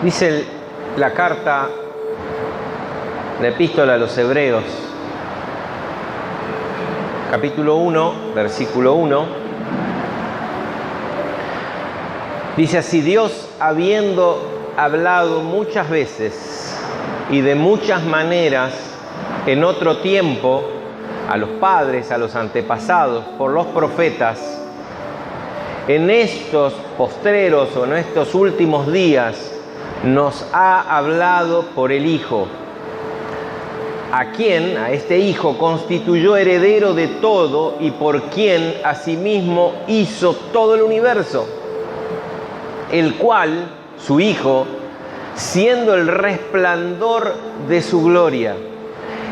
Dice la carta, la epístola a los Hebreos, capítulo 1, versículo 1, dice así: Dios, habiendo hablado muchas veces y de muchas maneras en otro tiempo a los padres, a los antepasados, por los profetas, en estos postreros o en estos últimos días nos ha hablado por el Hijo, a quien, a este Hijo, constituyó heredero de todo y por quien asimismo hizo todo el universo, el cual, su Hijo, siendo el resplandor de su gloria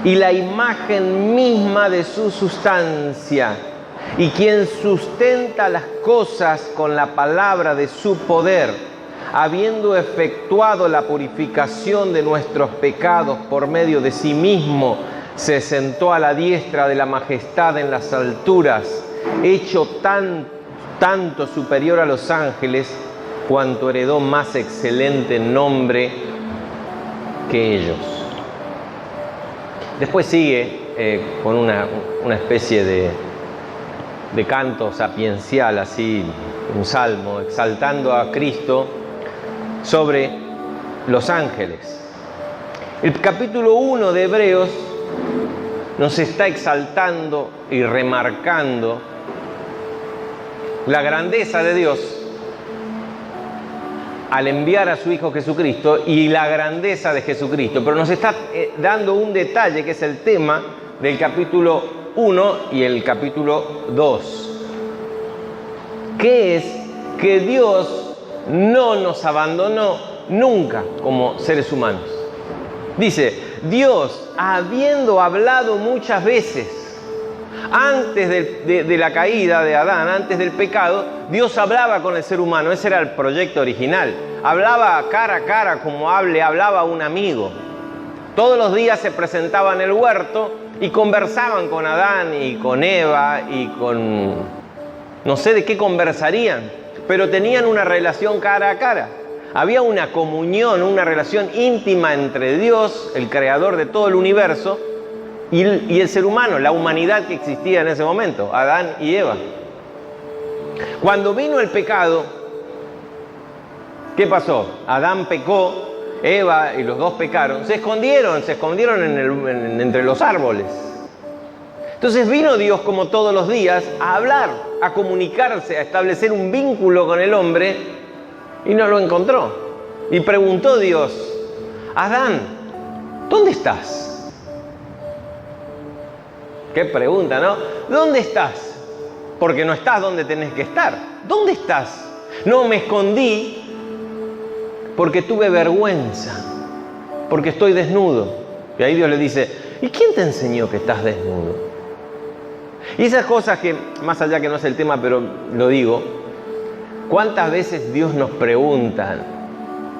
y la imagen misma de su sustancia, y quien sustenta las cosas con la palabra de su poder, habiendo efectuado la purificación de nuestros pecados por medio de sí mismo, se sentó a la diestra de la majestad en las alturas, hecho tanto superior a los ángeles, cuanto heredó más excelente nombre que ellos. Después sigue con una especie de canto sapiencial, así, un salmo, exaltando a Cristo sobre los ángeles. El capítulo 1 de Hebreos nos está exaltando y remarcando la grandeza de Dios al enviar a su Hijo Jesucristo y la grandeza de Jesucristo, pero nos está dando un detalle que es el tema del capítulo 1 y el capítulo 2, que es que Dios no nos abandonó nunca como seres humanos. Dice, Dios, habiendo hablado muchas veces, antes de la caída de Adán, antes del pecado, Dios hablaba con el ser humano. Ese era el proyecto original. Hablaba cara a cara, como hablaba un amigo. Todos los días se presentaba en el huerto y conversaban con Adán y con Eva y con... no sé de qué conversarían, pero tenían una relación cara a cara. Había una comunión, una relación íntima entre Dios, el creador de todo el universo, y el ser humano, la humanidad que existía en ese momento, Adán y Eva. Cuando vino el pecado, ¿qué pasó? Adán pecó, Eva y los dos pecaron, se escondieron entre los árboles. Entonces vino Dios, como todos los días, a hablar, a comunicarse, a establecer un vínculo con el hombre, y no lo encontró. Y preguntó Dios: Adán, ¿dónde estás? Qué pregunta, ¿no? ¿Dónde estás? Porque no estás donde tenés que estar. ¿Dónde estás? No, me escondí porque tuve vergüenza, porque estoy desnudo. Y ahí Dios le dice: ¿y quién te enseñó que estás desnudo? Y esas cosas que, más allá que no es el tema, pero lo digo, ¿cuántas veces Dios nos pregunta?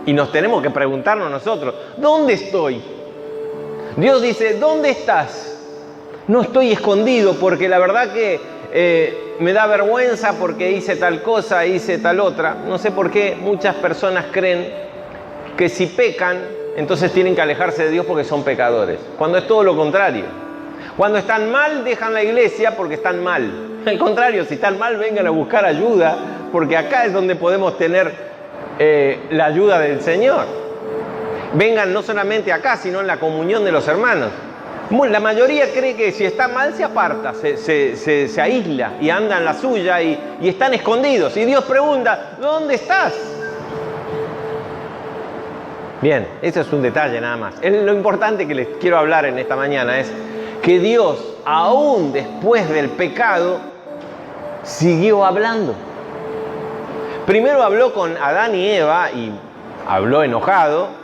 Y nos tenemos que preguntarnos nosotros: ¿dónde estoy? Dios dice: ¿dónde estás? No estoy escondido, porque la verdad que me da vergüenza porque hice tal cosa, hice tal otra. No sé por qué muchas personas creen que si pecan, entonces tienen que alejarse de Dios porque son pecadores, cuando es todo lo contrario. Cuando están mal, dejan la iglesia porque están mal. Al contrario, si están mal, vengan a buscar ayuda, porque acá es donde podemos tener la ayuda del Señor. Vengan no solamente acá, sino en la comunión de los hermanos. La mayoría cree que si está mal se aparta, se aísla y anda en la suya y están escondidos. Y Dios pregunta: ¿dónde estás? Bien, eso es un detalle nada más. Lo importante que les quiero hablar en esta mañana es que Dios, aún después del pecado, siguió hablando. Primero habló con Adán y Eva, y habló enojado,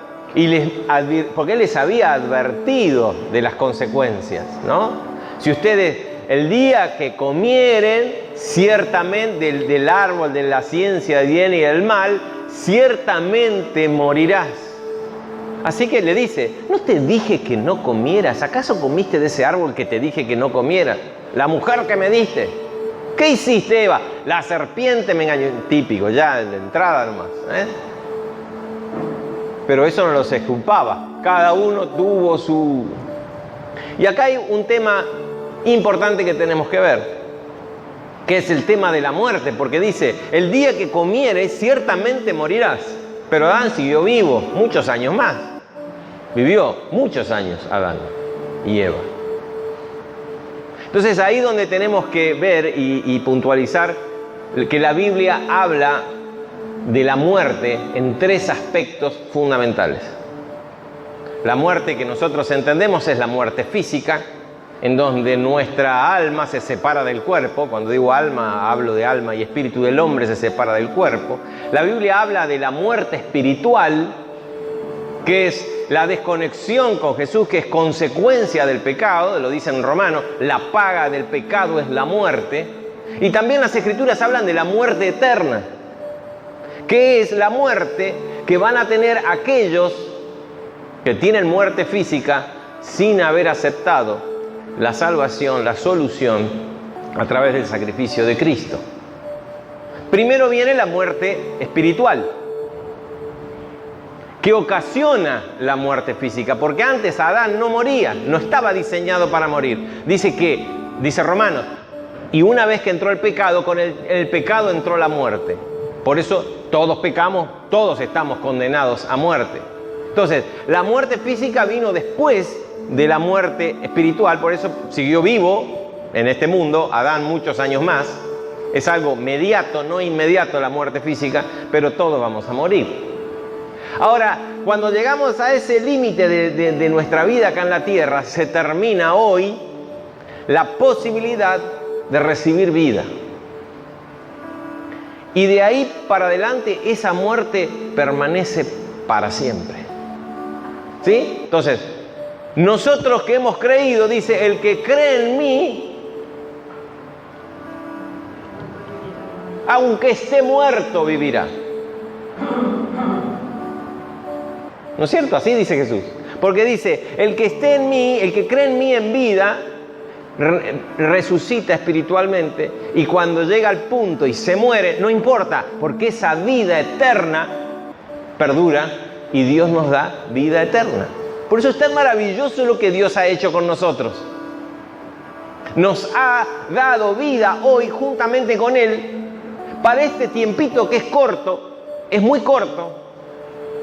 porque Él les había advertido de las consecuencias, ¿no? Si ustedes, el día que comieren ciertamente del árbol de la ciencia del bien y del mal, ciertamente morirás. Así que le dice: ¿no te dije que no comieras? ¿Acaso comiste de ese árbol que te dije que no comieras? La mujer que me diste. ¿Qué hiciste, Eva? La serpiente me engañó. Típico, ya de entrada nomás. pero eso no los exculpaba. Cada uno tuvo su... Y acá hay un tema importante que tenemos que ver, que es el tema de la muerte, porque dice, el día que comieres ciertamente morirás. Pero Adán siguió vivo muchos años más. Vivió muchos años Adán y Eva. Entonces ahí donde tenemos que ver y puntualizar que la Biblia habla de la muerte en tres aspectos fundamentales. La muerte que nosotros entendemos es la muerte física, en donde nuestra alma se separa del cuerpo. Cuando digo alma, hablo de alma y espíritu del hombre se separa del cuerpo. La Biblia habla de la muerte espiritual, que es la desconexión con Jesús, que es consecuencia del pecado, lo dice en Romanos, la paga del pecado es la muerte. Y también las Escrituras hablan de la muerte eterna, que es la muerte que van a tener aquellos que tienen muerte física sin haber aceptado la salvación, la solución a través del sacrificio de Cristo. Primero viene la muerte espiritual, que ocasiona la muerte física, porque antes Adán no moría, no estaba diseñado para morir. Dice Romanos, y una vez que entró el pecado, con el pecado entró la muerte. Por eso todos pecamos, todos estamos condenados a muerte. Entonces, la muerte física vino después de la muerte espiritual, por eso siguió vivo en este mundo Adán muchos años más. Es algo mediato, no inmediato la muerte física, pero todos vamos a morir. Ahora, cuando llegamos a ese límite de nuestra vida acá en la tierra, se termina hoy la posibilidad de recibir vida. Y de ahí para adelante esa muerte permanece para siempre. ¿Sí? Entonces, nosotros que hemos creído, dice, el que cree en mí, aunque esté muerto, vivirá. ¿No es cierto? Así dice Jesús. Porque dice, el que esté en mí, el que cree en mí en vida, resucita espiritualmente, y cuando llega al punto y se muere, no importa, porque esa vida eterna perdura y Dios nos da vida eterna. Por eso es tan maravilloso lo que Dios ha hecho con nosotros. Nos ha dado vida hoy juntamente con Él para este tiempito que es corto, es muy corto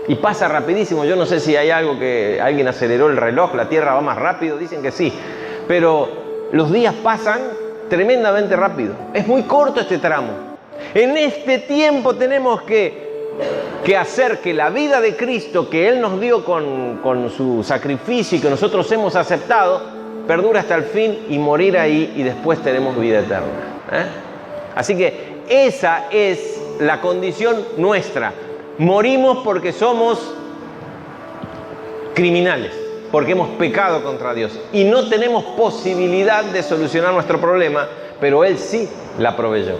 y pasa rapidísimo. Yo no sé si hay algo que alguien aceleró el reloj, la Tierra va más rápido, dicen que sí, pero los días pasan tremendamente rápido. Es muy corto este tramo. En este tiempo tenemos que hacer que la vida de Cristo que Él nos dio con su sacrificio y que nosotros hemos aceptado, perdure hasta el fin y morir ahí, y después tenemos vida eterna. Así que esa es la condición nuestra. Morimos porque somos criminales, porque hemos pecado contra Dios y no tenemos posibilidad de solucionar nuestro problema, pero Él sí la proveyó.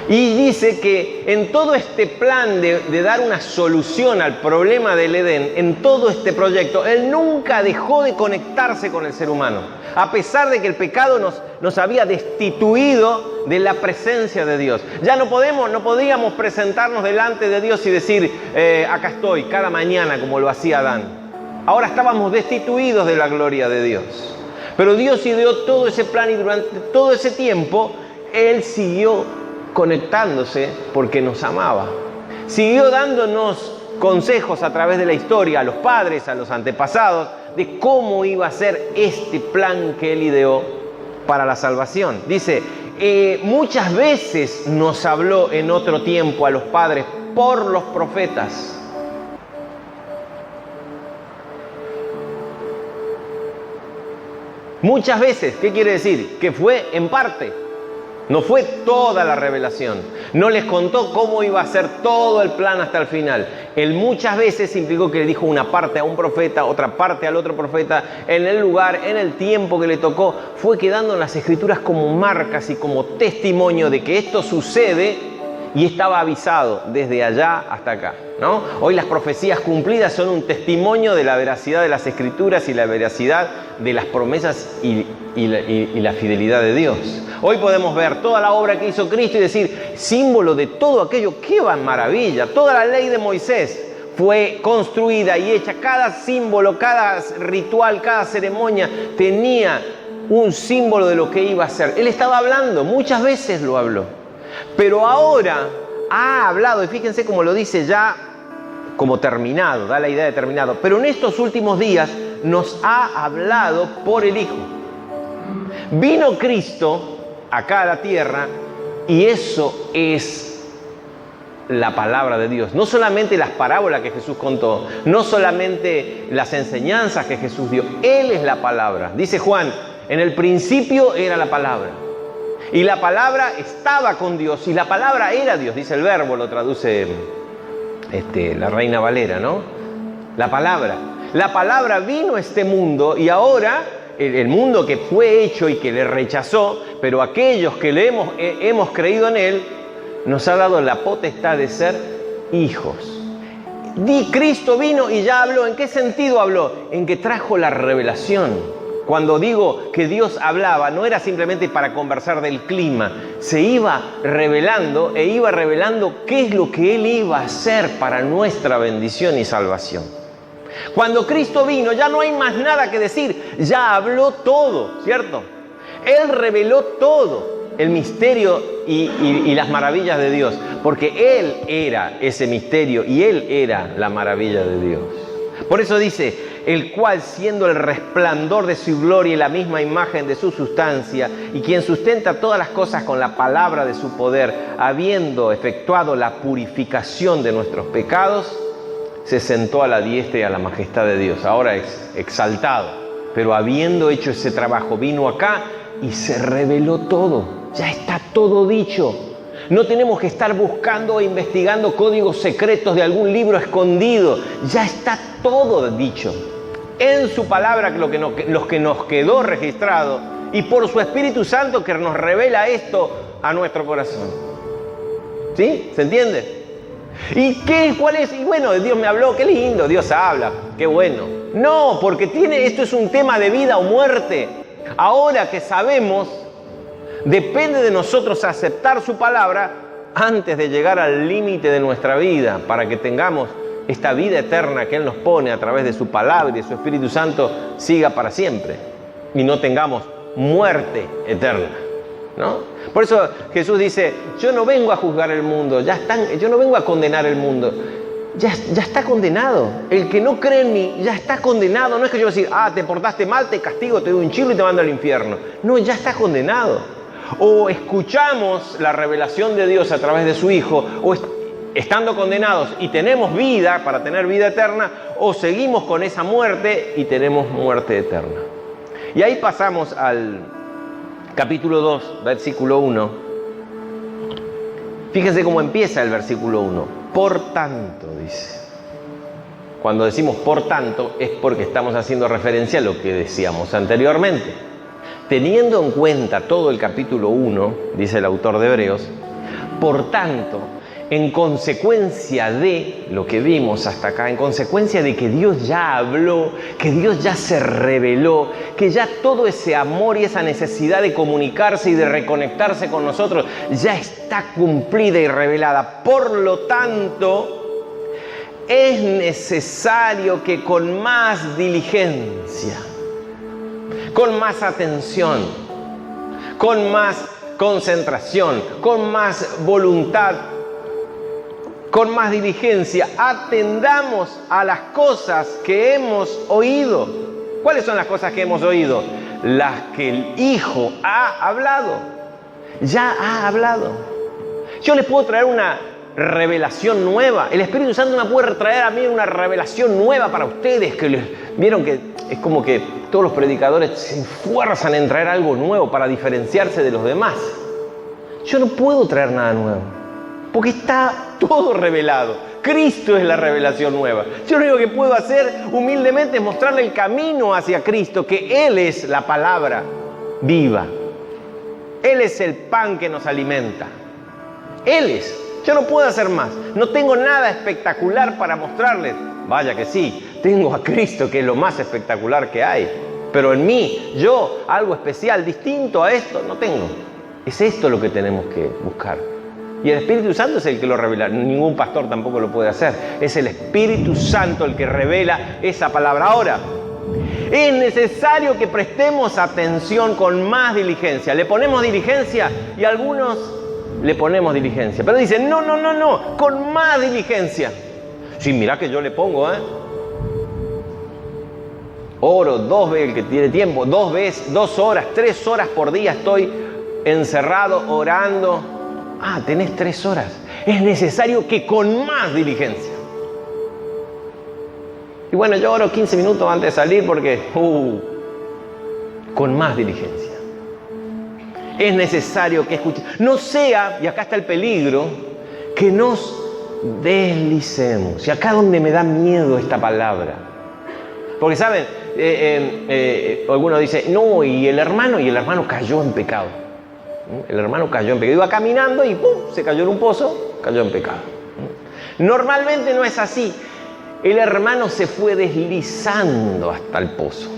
Y dice que en todo este plan de dar una solución al problema del Edén, en todo este proyecto, Él nunca dejó de conectarse con el ser humano. A pesar de que el pecado nos había destituido de la presencia de Dios. Ya no podíamos presentarnos delante de Dios y decir, acá estoy, cada mañana, como lo hacía Adán. Ahora estábamos destituidos de la gloria de Dios. Pero Dios ideó todo ese plan y durante todo ese tiempo, Él siguió conectándose porque nos amaba. Siguió dándonos consejos a través de la historia, a los padres, a los antepasados, de cómo iba a ser este plan que Él ideó para la salvación. Dice, muchas veces nos habló en otro tiempo a los padres por los profetas. Muchas veces, ¿qué quiere decir? Que fue en parte. No fue toda la revelación. No les contó cómo iba a ser todo el plan hasta el final. Él muchas veces implicó que le dijo una parte a un profeta, otra parte al otro profeta, en el lugar, en el tiempo que le tocó. Fue quedando en las Escrituras como marcas y como testimonio de que esto sucede, y estaba avisado desde allá hasta acá, ¿no? Hoy las profecías cumplidas son un testimonio de la veracidad de las Escrituras y la veracidad de las promesas y la fidelidad de Dios. Hoy podemos ver toda la obra que hizo Cristo y decir, símbolo de todo aquello, ¡qué maravilla! Toda la ley de Moisés fue construida y hecha. Cada símbolo, cada ritual, cada ceremonia tenía un símbolo de lo que iba a ser. Él estaba hablando, muchas veces lo habló. Pero ahora ha hablado, y fíjense cómo lo dice ya como terminado, da la idea de terminado. Pero en estos últimos días nos ha hablado por el Hijo. Vino Cristo acá a la tierra y eso es la palabra de Dios. No solamente las parábolas que Jesús contó, no solamente las enseñanzas que Jesús dio. Él es la palabra. Dice Juan, en el principio era la palabra. Y la palabra estaba con Dios y la palabra era Dios. Dice el verbo, lo traduce la Reina Valera, ¿no? La palabra. La palabra vino a este mundo y ahora el mundo que fue hecho y que le rechazó, pero aquellos que le hemos creído en él, nos ha dado la potestad de ser hijos. Cristo vino y ya habló. ¿En qué sentido habló? En que trajo la revelación. Cuando digo que Dios hablaba, no era simplemente para conversar del clima. Se iba revelando e iba revelando qué es lo que Él iba a hacer para nuestra bendición y salvación. Cuando Cristo vino, ya no hay más nada que decir. Ya habló todo, ¿cierto? Él reveló todo. El misterio y las maravillas de Dios, porque Él era ese misterio y Él era la maravilla de Dios. Por eso dice, el cual siendo el resplandor de su gloria y la misma imagen de su sustancia, y quien sustenta todas las cosas con la palabra de su poder, habiendo efectuado la purificación de nuestros pecados, se sentó a la diestra y a la majestad de Dios. Ahora es exaltado, pero habiendo hecho ese trabajo, vino acá y se reveló todo. Ya está todo dicho. No tenemos que estar buscando e investigando códigos secretos de algún libro escondido. Ya está todo dicho. En su palabra, los que nos quedó registrado, y por su Espíritu Santo que nos revela esto a nuestro corazón. ¿Sí? ¿Se entiende? ¿Y cuál es? Y bueno, Dios me habló, qué lindo, Dios habla, qué bueno. No, porque esto es un tema de vida o muerte. Ahora que sabemos, depende de nosotros aceptar su palabra antes de llegar al límite de nuestra vida, para que tengamos esta vida eterna que Él nos pone a través de su palabra y de su Espíritu Santo siga para siempre y no tengamos muerte eterna, ¿no? Por eso Jesús dice, yo no vengo a juzgar el mundo, yo no vengo a condenar el mundo, ya está condenado. El que no cree en mí ya está condenado. No es que yo voy a decir, te portaste mal, te castigo, te doy un chilo y te mando al infierno. No, ya está condenado. O escuchamos la revelación de Dios a través de su Hijo, o estando condenados y tenemos vida para tener vida eterna, o seguimos con esa muerte y tenemos muerte eterna. Y ahí pasamos al capítulo 2, versículo 1. Fíjense cómo empieza el versículo 1. Por tanto, dice. Cuando decimos por tanto es porque estamos haciendo referencia a lo que decíamos anteriormente. Teniendo en cuenta todo el capítulo 1, dice el autor de Hebreos, por tanto, en consecuencia de lo que vimos hasta acá, en consecuencia de que Dios ya habló, que Dios ya se reveló, que ya todo ese amor y esa necesidad de comunicarse y de reconectarse con nosotros ya está cumplida y revelada. Por lo tanto, es necesario que con más diligencia, con más atención, con más concentración, con más voluntad, con más diligencia, atendamos a las cosas que hemos oído. ¿Cuáles son las cosas que hemos oído? Las que el Hijo ha hablado. Ya ha hablado. Yo les puedo traer una revelación nueva. El Espíritu Santo me puede traer a mí una revelación nueva para ustedes. Vieron que es como que todos los predicadores se esfuerzan en traer algo nuevo para diferenciarse de los demás. Yo no puedo traer nada nuevo, porque está todo revelado. Cristo es la revelación nueva. Yo lo único que puedo hacer humildemente es mostrarle el camino hacia Cristo, que Él es la palabra viva. Él es el pan que nos alimenta. Él es. Yo no puedo hacer más. No tengo nada espectacular para mostrarles. Vaya que sí, tengo a Cristo, que es lo más espectacular que hay. Pero en mí, yo, algo especial, distinto a esto, no tengo. Es esto lo que tenemos que buscar. Y el Espíritu Santo es el que lo revela. Ningún pastor tampoco lo puede hacer. Es el Espíritu Santo el que revela esa palabra. Ahora, es necesario que prestemos atención con más diligencia. Le ponemos diligencia y algunos le ponemos diligencia. Pero dicen, no, con más diligencia. Sí, mirá que yo le pongo, Oro 2 veces, el que tiene tiempo, 2 veces, 2 horas, 3 horas por día estoy encerrado orando. Ah, tenés 3 horas. Es necesario que con más diligencia. Y bueno, yo oro 15 minutos antes de salir porque, con más diligencia. Es necesario que escuchemos. No sea, y acá está el peligro, que nos deslicemos. Y acá donde me da miedo esta palabra. Porque, ¿saben? Algunos dicen, no, y el hermano cayó en pecado. El hermano cayó en pecado. Iba caminando y ¡pum! Se cayó en un pozo, cayó en pecado. Normalmente no es así. El hermano se fue deslizando hasta el pozo.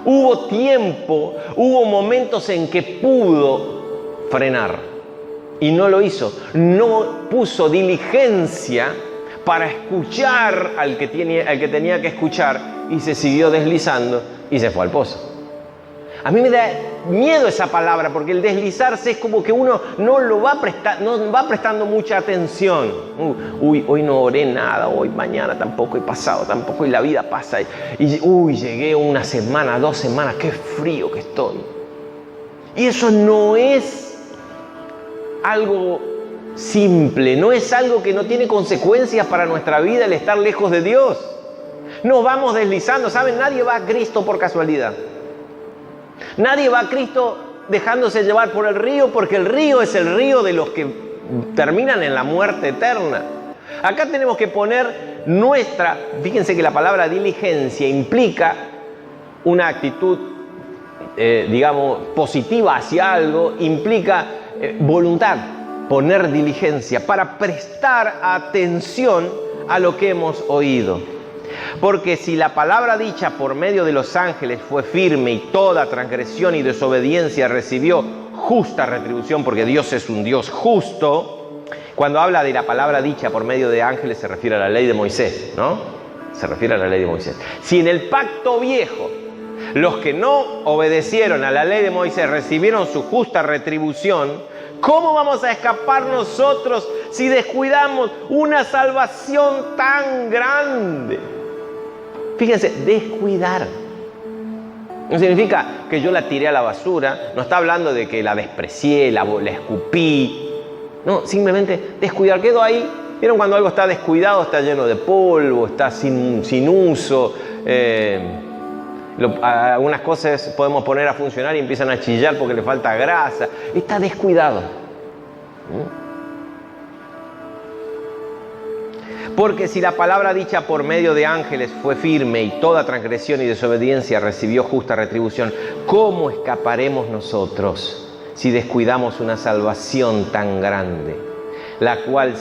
Hubo momentos en que pudo frenar y no lo hizo. No puso diligencia para escuchar al que tenía que escuchar y se siguió deslizando y se fue al pozo. A mí me da miedo esa palabra porque el deslizarse es como que uno no va prestando mucha atención. Hoy no oré nada, hoy mañana tampoco, y pasado tampoco, y la vida pasa. Y llegué una semana, 2 semanas, qué frío que estoy. Y eso no es algo simple, no es algo que no tiene consecuencias para nuestra vida el estar lejos de Dios. Nos vamos deslizando, ¿saben? Nadie va a Cristo por casualidad. Nadie va a Cristo dejándose llevar por el río, porque el río es el río de los que terminan en la muerte eterna. Acá tenemos que poner fíjense que la palabra diligencia implica una actitud, positiva hacia algo, implica voluntad, poner diligencia, para prestar atención a lo que hemos oído. Porque si la palabra dicha por medio de los ángeles fue firme y toda transgresión y desobediencia recibió justa retribución, porque Dios es un Dios justo, cuando habla de la palabra dicha por medio de ángeles se refiere a la ley de Moisés, ¿no? Se refiere a la ley de Moisés. Si en el pacto viejo los que no obedecieron a la ley de Moisés recibieron su justa retribución, ¿cómo vamos a escapar nosotros si descuidamos una salvación tan grande? Fíjense, descuidar. No significa que yo la tiré a la basura, no está hablando de que la desprecié, la escupí. No, simplemente descuidar, quedó ahí. ¿Vieron cuando algo está descuidado, está lleno de polvo, está sin uso? Algunas cosas podemos poner a funcionar y empiezan a chillar porque le falta grasa. Está descuidado. Porque si la palabra dicha por medio de ángeles fue firme y toda transgresión y desobediencia recibió justa retribución, ¿cómo escaparemos nosotros si descuidamos una salvación tan grande? La cual,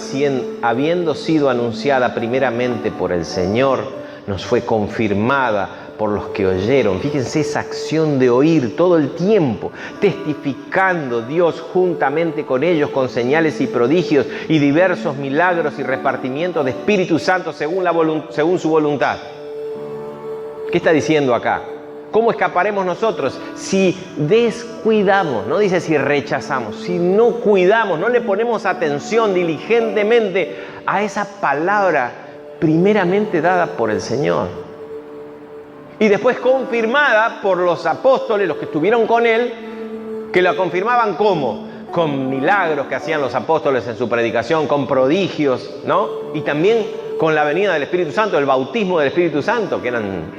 habiendo sido anunciada primeramente por el Señor, nos fue confirmada por los que oyeron. Fíjense esa acción de oír todo el tiempo, testificando Dios juntamente con ellos con señales y prodigios y diversos milagros y repartimientos de Espíritu Santo según su voluntad. ¿Qué está diciendo acá? ¿Cómo escaparemos nosotros si descuidamos? No dice si rechazamos, si no cuidamos, no le ponemos atención diligentemente a esa palabra primeramente dada por el Señor. Y después confirmada por los apóstoles, los que estuvieron con él, que la confirmaban ¿cómo? Con milagros que hacían los apóstoles en su predicación, con prodigios, ¿no? Y también con la venida del Espíritu Santo, el bautismo del Espíritu Santo, que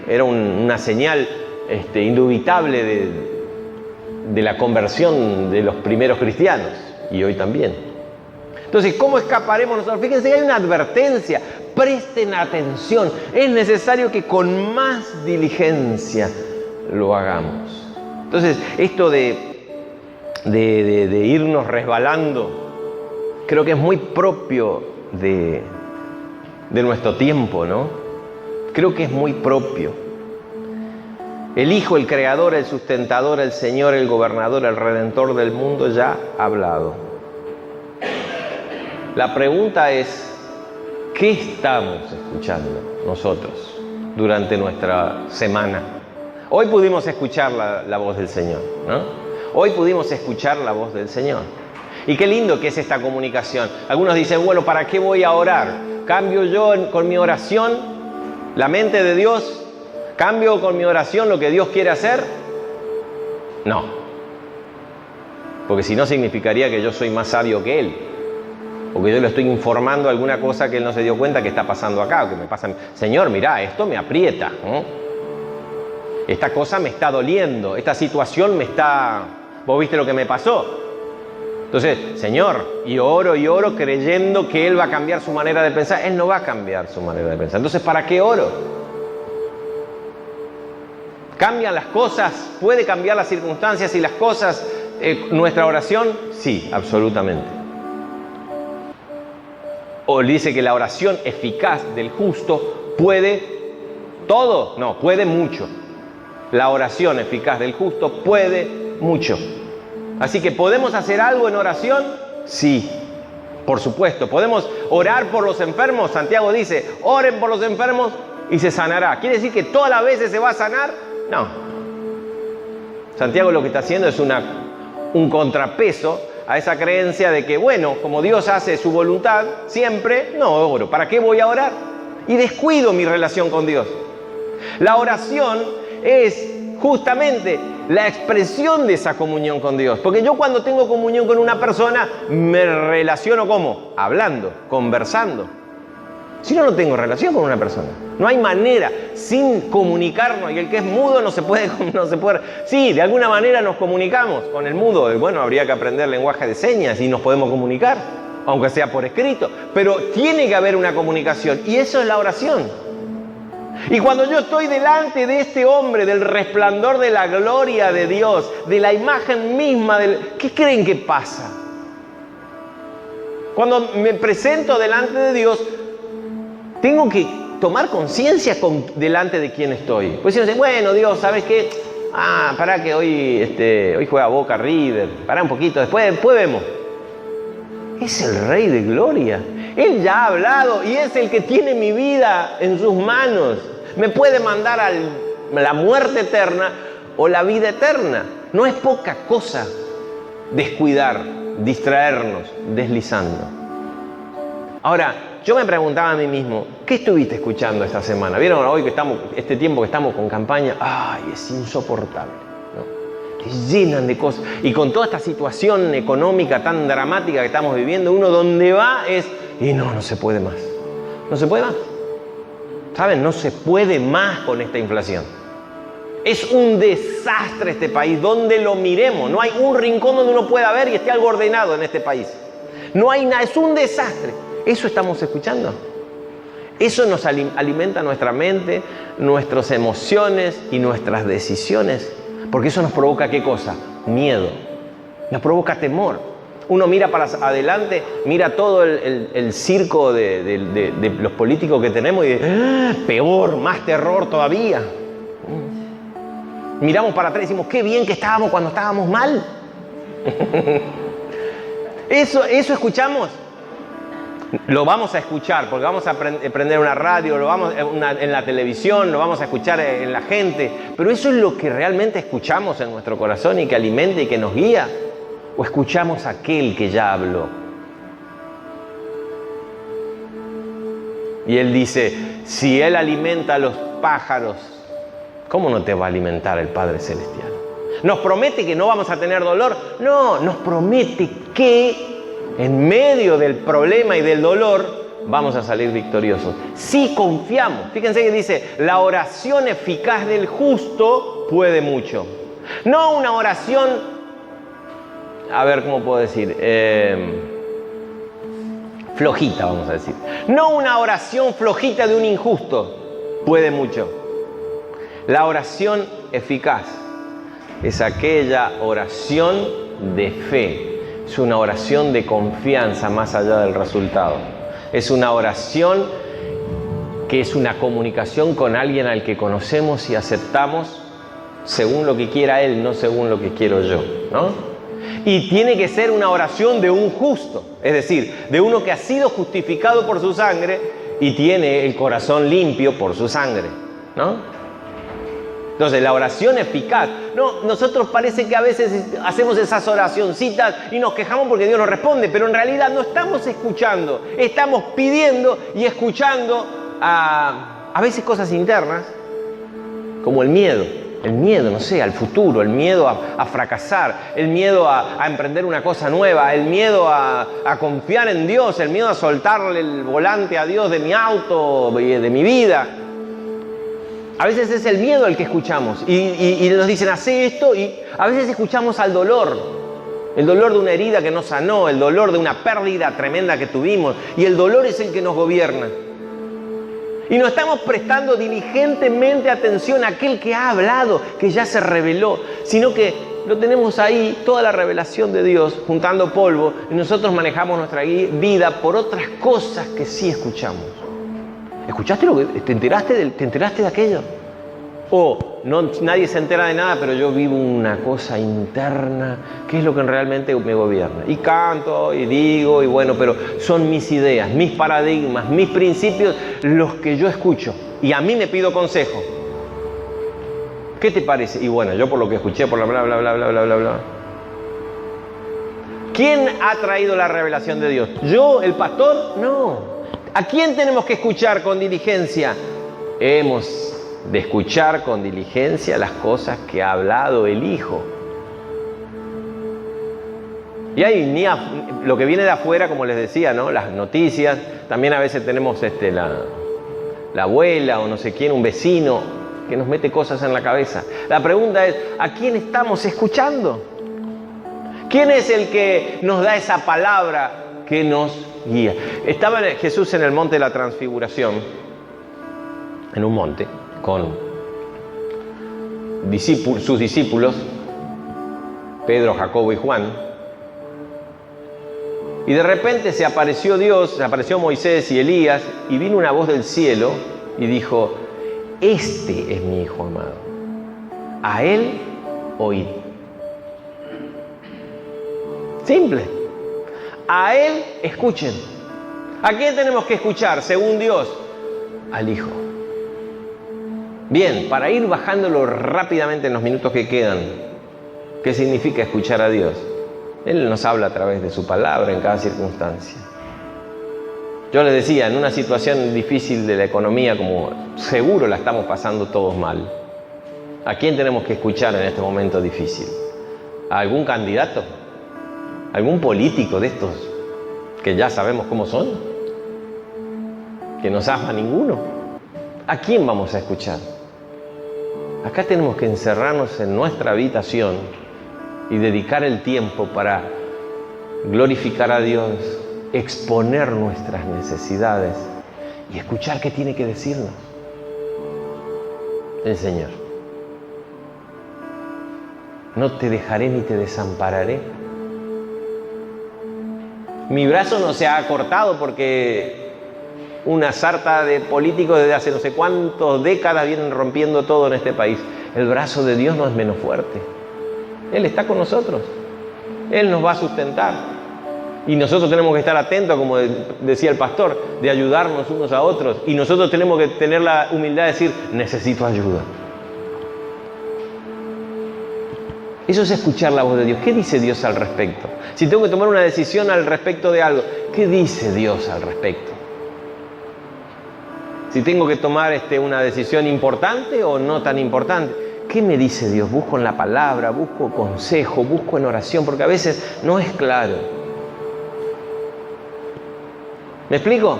era una señal indubitable de la conversión de los primeros cristianos, y hoy también. Entonces, ¿cómo escaparemos nosotros? Fíjense que hay una advertencia. Presten atención. Es necesario que con más diligencia lo hagamos. Entonces, esto de irnos resbalando, creo que es muy propio de nuestro tiempo, ¿no? Creo que es muy propio. El Hijo, el Creador, el Sustentador, el Señor, el Gobernador, el Redentor del mundo ya ha hablado. La pregunta es, ¿qué estamos escuchando nosotros durante nuestra semana? Hoy pudimos escuchar la voz del Señor, ¿no? Hoy pudimos escuchar la voz del Señor. Y qué lindo que es esta comunicación. Algunos dicen, bueno, ¿para qué voy a orar? ¿Cambio yo con mi oración la mente de Dios? ¿Cambio con mi oración lo que Dios quiere hacer? No. Porque si no significaría que yo soy más sabio que Él. O que yo le estoy informando alguna cosa que Él no se dio cuenta que está pasando acá. O que me pasa, Señor, mirá, esto me aprieta, ¿no? Esta cosa me está doliendo. Esta situación me está... ¿Vos viste lo que me pasó? Entonces, Señor, y oro creyendo que Él va a cambiar su manera de pensar. Él no va a cambiar su manera de pensar. Entonces, ¿para qué oro? ¿Cambian las cosas? ¿Puede cambiar las circunstancias y las cosas nuestra oración? Sí, absolutamente. O dice que la oración eficaz del justo puede todo. No, puede mucho. La oración eficaz del justo puede mucho. Así que, ¿podemos hacer algo en oración? Sí, por supuesto. ¿Podemos orar por los enfermos? Santiago dice, oren por los enfermos y se sanará. ¿Quiere decir que todas las veces se va a sanar? No. Santiago lo que está haciendo es un contrapeso a esa creencia de que, bueno, como Dios hace su voluntad siempre, no oro. ¿Para qué voy a orar? Y descuido mi relación con Dios. La oración es justamente la expresión de esa comunión con Dios. Porque yo cuando tengo comunión con una persona, me relaciono ¿cómo? Hablando, conversando. Si no, no tengo relación con una persona. No hay manera, sin comunicarnos. Y el que es mudo no se puede. Sí, de alguna manera nos comunicamos con el mudo. Bueno, habría que aprender lenguaje de señas y nos podemos comunicar, aunque sea por escrito. Pero tiene que haber una comunicación. Y eso es la oración. Y cuando yo estoy delante de este hombre, del resplandor de la gloria de Dios, de la imagen misma, ¿qué creen que pasa? Cuando me presento delante de Dios, tengo que tomar conciencia delante de quién estoy. Pues si no sé, bueno, Dios, ¿sabes qué? Pará que hoy juega Boca River. Pará un poquito, después vemos. Es el Rey de Gloria. Él ya ha hablado y es el que tiene mi vida en sus manos. Me puede mandar a la muerte eterna o la vida eterna. No es poca cosa descuidar, distraernos, deslizando. Ahora, yo me preguntaba a mí mismo, ¿qué estuviste escuchando esta semana? ¿Vieron hoy que este tiempo que estamos con campaña? ¡Ay, es insoportable! ¿No? Te llenan de cosas. Y con toda esta situación económica tan dramática que estamos viviendo, uno donde va y no se puede más. No se puede más. ¿Saben? No se puede más con esta inflación. Es un desastre este país, donde lo miremos. No hay un rincón donde uno pueda ver y esté algo ordenado en este país. No hay nada, es un desastre. ¿Eso estamos escuchando? Eso nos alimenta nuestra mente, nuestras emociones y nuestras decisiones. Porque eso nos provoca ¿qué cosa? Miedo. Nos provoca temor. Uno mira para adelante, mira todo el circo de los políticos que tenemos y peor, más terror todavía. Miramos para atrás y decimos, qué bien que estábamos cuando estábamos mal. Eso escuchamos. Lo vamos a escuchar porque vamos a prender una radio, en la televisión, lo vamos a escuchar en la gente. Pero eso es lo que realmente escuchamos en nuestro corazón y que alimenta y que nos guía. ¿O escuchamos a aquel que ya habló? Y Él dice, si Él alimenta a los pájaros, ¿cómo no te va a alimentar el Padre Celestial? ¿Nos promete que no vamos a tener dolor? No, nos promete que en medio del problema y del dolor vamos a salir victoriosos. Si confiamos. Fíjense que dice, la oración eficaz del justo puede mucho. No una oración... A ver, ¿cómo puedo decir? Flojita, vamos a decir. No una oración flojita de un injusto. Puede mucho. La oración eficaz es aquella oración de fe. Es una oración de confianza más allá del resultado. Es una oración que es una comunicación con alguien al que conocemos y aceptamos según lo que quiera Él, no según lo que quiero yo, ¿no? Y tiene que ser una oración de un justo, es decir, de uno que ha sido justificado por su sangre y tiene el corazón limpio por su sangre, ¿no? Entonces, la oración eficaz. No, nosotros parece que a veces hacemos esas oracioncitas y nos quejamos porque Dios nos responde, pero en realidad no estamos escuchando, estamos pidiendo y escuchando a veces cosas internas, como el miedo, no sé, al futuro, el miedo a fracasar, el miedo a emprender una cosa nueva, el miedo a confiar en Dios, el miedo a soltarle el volante a Dios de mi auto, de mi vida. A veces es el miedo el que escuchamos y nos dicen, hace esto, y a veces escuchamos al dolor. El dolor de una herida que no sanó, el dolor de una pérdida tremenda que tuvimos, y el dolor es el que nos gobierna. Y no estamos prestando diligentemente atención a aquel que ha hablado, que ya se reveló, sino que lo tenemos ahí, toda la revelación de Dios, juntando polvo, y nosotros manejamos nuestra vida por otras cosas que sí escuchamos. ¿Escuchaste lo que te enteraste de aquello? O no, nadie se entera de nada, pero yo vivo una cosa interna, que es lo que realmente me gobierna. Y canto, y digo, y bueno, pero son mis ideas, mis paradigmas, mis principios, los que yo escucho. Y a mí me pido consejo. ¿Qué te parece? Y bueno, yo por lo que escuché, por la bla, bla, bla, bla, bla, bla, bla. ¿Quién ha traído la revelación de Dios? ¿Yo, el pastor? No. ¿A quién tenemos que escuchar con diligencia? Hemos de escuchar con diligencia las cosas que ha hablado el Hijo. Y hay lo que viene de afuera, como les decía, ¿no? Las noticias. También a veces tenemos la abuela o no sé quién, un vecino, que nos mete cosas en la cabeza. La pregunta es, ¿a quién estamos escuchando? ¿Quién es el que nos da esa palabra que nos guía? Estaba Jesús en el monte de la Transfiguración, en un monte, con sus discípulos, Pedro, Jacobo y Juan. Y de repente se apareció Dios, se apareció Moisés y Elías, y vino una voz del cielo y dijo, este es mi Hijo amado, a él oíd. Simple. A él escuchen. ¿A quién tenemos que escuchar, según Dios? Al Hijo. Bien, para ir bajándolo rápidamente en los minutos que quedan, ¿qué significa escuchar a Dios? Él nos habla a través de su palabra en cada circunstancia. Yo les decía, en una situación difícil de la economía, como seguro la estamos pasando todos mal, ¿a quién tenemos que escuchar en este momento difícil? ¿A algún candidato? ¿Algún político de estos que ya sabemos cómo son? ¿Que no zafa ninguno? ¿A quién vamos a escuchar? Acá tenemos que encerrarnos en nuestra habitación y dedicar el tiempo para glorificar a Dios, exponer nuestras necesidades y escuchar qué tiene que decirnos el Señor. No te dejaré ni te desampararé. Mi brazo no se ha cortado porque una sarta de políticos desde hace no sé cuántas décadas vienen rompiendo todo en este país. El brazo de Dios no es menos fuerte. Él está con nosotros. Él nos va a sustentar. Y nosotros tenemos que estar atentos, como decía el pastor, de ayudarnos unos a otros. Y nosotros tenemos que tener la humildad de decir, necesito ayuda. Eso es escuchar la voz de Dios. ¿Qué dice Dios al respecto? Si tengo que tomar una decisión al respecto de algo, ¿qué dice Dios al respecto? Si tengo que tomar una decisión importante o no tan importante, ¿qué me dice Dios? Busco en la palabra, busco consejo, busco en oración, porque a veces no es claro. ¿Me explico?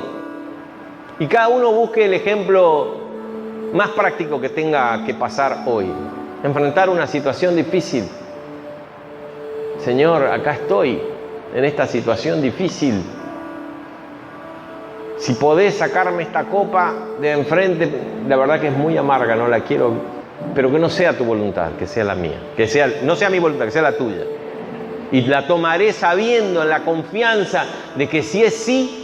Y cada uno busque el ejemplo más práctico que tenga que pasar hoy. Enfrentar una situación difícil. Señor, acá estoy, en esta situación difícil. Si podés sacarme esta copa de enfrente, la verdad que es muy amarga, no la quiero, pero que no sea tu voluntad, que sea la mía. No sea mi voluntad, que sea la tuya. Y la tomaré sabiendo, en la confianza de que si es sí,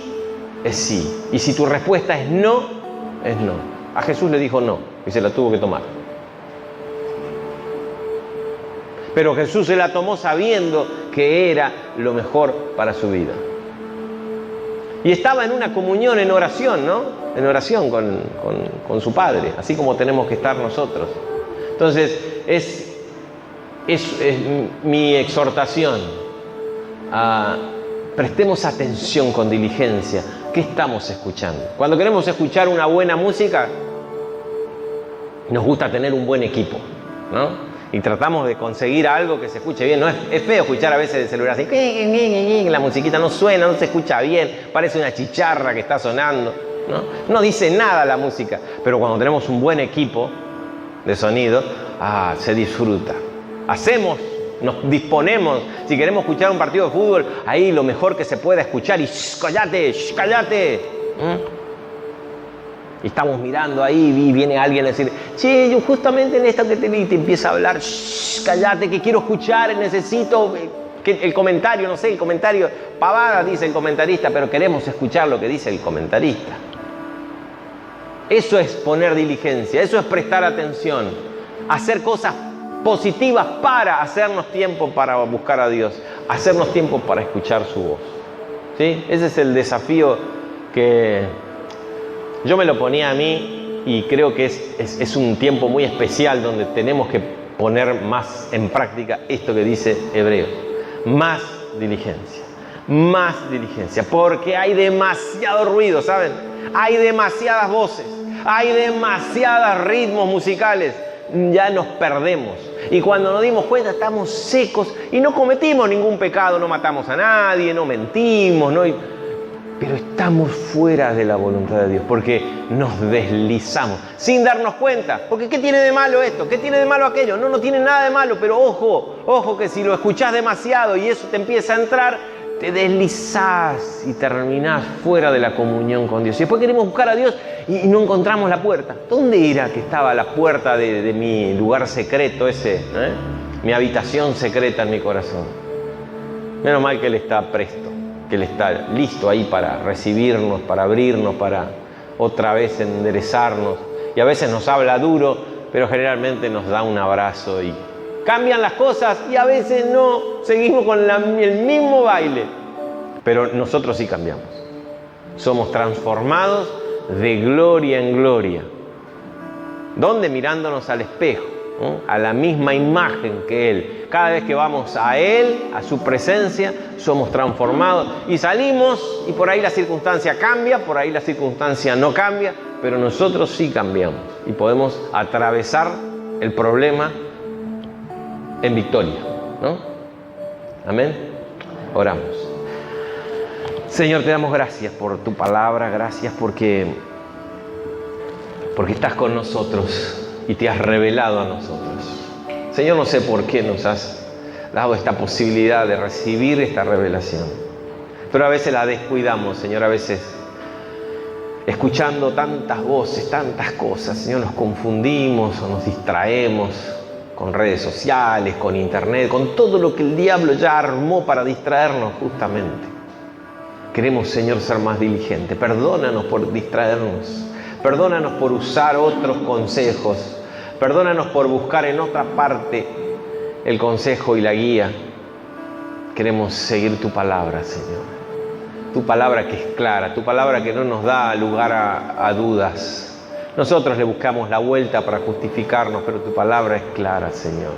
es sí. Y si tu respuesta es no, es no. A Jesús le dijo no, y se la tuvo que tomar. Pero Jesús se la tomó sabiendo que era lo mejor para su vida. Y estaba en una comunión, en oración, ¿no? En oración con su Padre, así como tenemos que estar nosotros. Entonces, es mi exhortación. Prestemos atención con diligencia. ¿Qué estamos escuchando? Cuando queremos escuchar una buena música, nos gusta tener un buen equipo, ¿no? Y tratamos de conseguir algo que se escuche bien. No es feo escuchar a veces el celular así, la musiquita no suena, no se escucha bien, parece una chicharra que está sonando, ¿no? No dice nada la música, pero cuando tenemos un buen equipo de sonido, se disfruta. Nos disponemos, si queremos escuchar un partido de fútbol, ahí lo mejor que se pueda escuchar y cállate. Y estamos mirando ahí y viene alguien a decir, che, yo justamente en esto que te vi, te empieza a hablar, cállate que quiero escuchar, necesito que el comentario, no sé, el comentario, pavada dice el comentarista, pero queremos escuchar lo que dice el comentarista. Eso es poner diligencia, eso es prestar atención, hacer cosas positivas para hacernos tiempo para buscar a Dios, hacernos tiempo para escuchar su voz. ¿Sí? Ese es el desafío que yo me lo ponía a mí y creo que es un tiempo muy especial donde tenemos que poner más en práctica esto que dice Hebreos. Más diligencia, porque hay demasiado ruido, ¿saben? Hay demasiadas voces, hay demasiados ritmos musicales, ya nos perdemos. Y cuando nos dimos cuenta estamos secos y no cometimos ningún pecado, no matamos a nadie, no mentimos, pero estamos fuera de la voluntad de Dios porque nos deslizamos sin darnos cuenta. Porque ¿qué tiene de malo esto? ¿Qué tiene de malo aquello? No tiene nada de malo, pero ojo que si lo escuchás demasiado y eso te empieza a entrar, te deslizás y terminás fuera de la comunión con Dios. Y después queremos buscar a Dios y no encontramos la puerta. ¿Dónde era que estaba la puerta de mi lugar secreto ese? Mi habitación secreta en mi corazón. Menos mal que Él está presto, que Él está listo ahí para recibirnos, para abrirnos, para otra vez enderezarnos. Y a veces nos habla duro, pero generalmente nos da un abrazo y cambian las cosas y a veces no, seguimos con el mismo baile. Pero nosotros sí cambiamos. Somos transformados de gloria en gloria. ¿Dónde? Mirándonos al espejo, ¿no? A la misma imagen que Él. Cada vez que vamos a Él, a su presencia, somos transformados y salimos y por ahí la circunstancia cambia, por ahí la circunstancia no cambia, pero nosotros sí cambiamos y podemos atravesar el problema en victoria, ¿no? Amén. Oramos. Señor, te damos gracias por tu palabra, gracias porque estás con nosotros y te has revelado a nosotros. Señor, no sé por qué nos has dado esta posibilidad de recibir esta revelación, pero a veces la descuidamos, Señor, a veces escuchando tantas voces, tantas cosas, Señor, nos confundimos o nos distraemos con redes sociales, con internet, con todo lo que el diablo ya armó para distraernos justamente. Queremos, Señor, ser más diligentes. Perdónanos por distraernos. Perdónanos por usar otros consejos. Perdónanos por buscar en otra parte el consejo y la guía. Queremos seguir tu palabra, Señor. Tu palabra que es clara, tu palabra que no nos da lugar a dudas. Nosotros le buscamos la vuelta para justificarnos, pero tu palabra es clara, Señor.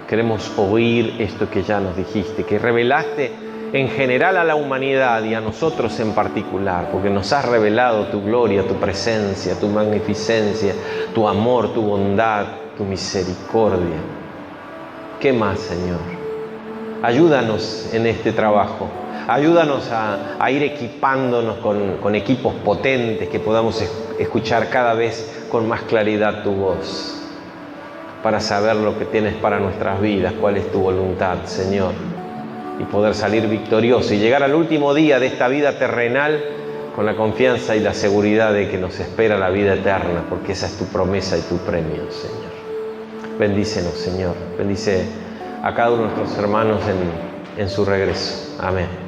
Queremos oír esto que ya nos dijiste, que revelaste en general a la humanidad y a nosotros en particular, porque nos has revelado tu gloria, tu presencia, tu magnificencia, tu amor, tu bondad, tu misericordia. ¿Qué más, Señor? Ayúdanos en este trabajo. Ayúdanos a ir equipándonos con equipos potentes, que podamos escuchar cada vez con más claridad tu voz, para saber lo que tienes para nuestras vidas, cuál es tu voluntad, Señor, y poder salir victorioso y llegar al último día de esta vida terrenal con la confianza y la seguridad de que nos espera la vida eterna, porque esa es tu promesa y tu premio, Señor. Bendícenos, Señor. Bendice a cada uno de nuestros hermanos en su regreso. Amén.